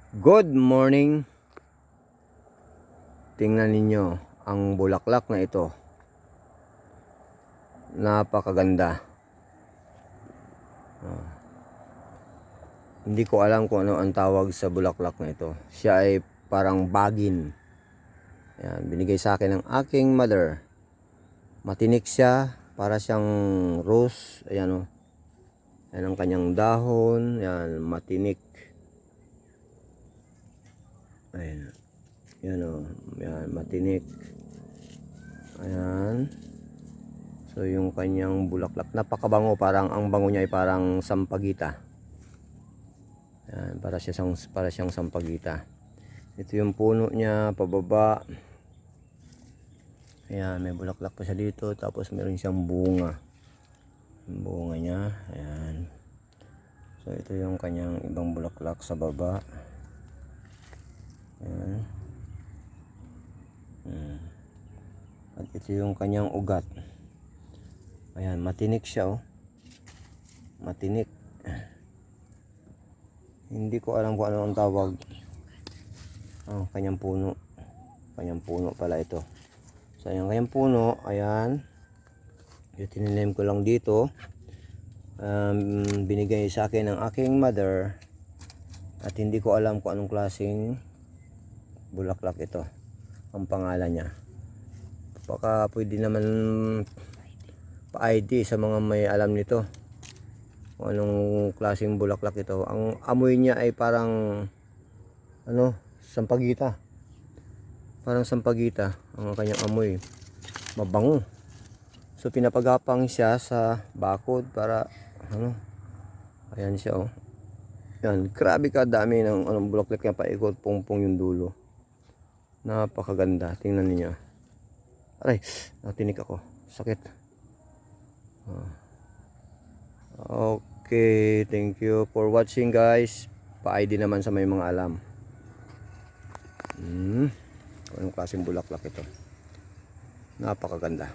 Good morning. Tingnan ninyo ang bulaklak na ito. Napakaganda. Hindi ko alam kung ano ang tawag sa bulaklak na ito. Siya ay parang bagin. Ayan, binigay sa akin ng aking mother. Matinik siya, para siyang rose. Ayan o. Ayan ang kanyang dahon. Ayan, matinik. Ayan. Yan o. Yan, matinik. Ayan. So, yung kanyang bulaklak. Napakabango. Parang, ang bango niya ay parang sampagita. Ayan. Para siyang sampagita. Ito yung puno niya, pababa. Ayan, may bulaklak pa siya dito. Tapos, meron siyang bunga. Yung bunga niya. Ayan. So, ito yung kanyang ibang bulaklak sa baba. Ayan. At ito yung kanyang ugat. Ayan, matinik siya oh. Matinik. Hindi ko alam kung ano ang tawag. Kanyang puno. Kanyang puno pala ito. So, yung kanyang puno, ayan. Yung tinilim ko lang dito. Binigay sa akin ng aking mother. At hindi ko alam kung anong klaseng bulaklak ito. Ang pangalan niya. Baka pwede naman pa-ID sa mga may alam nito kung anong klaseng bulaklak ito. Ang amoy niya ay parang sampagita. Parang sampagita ang kanyang amoy. Mabango. So pinapagapang siya sa bakod para ayan siya oh. Yan, grabe kadami ng bulaklak niya, paikot pungpong yung dulo. Napakaganda. Tingnan niyo. Aray, natinik ako. Sakit. Okay, thank you for watching guys. Pa-ID naman sa may mga alam. Anong klaseng bulaklak ito? Napakaganda.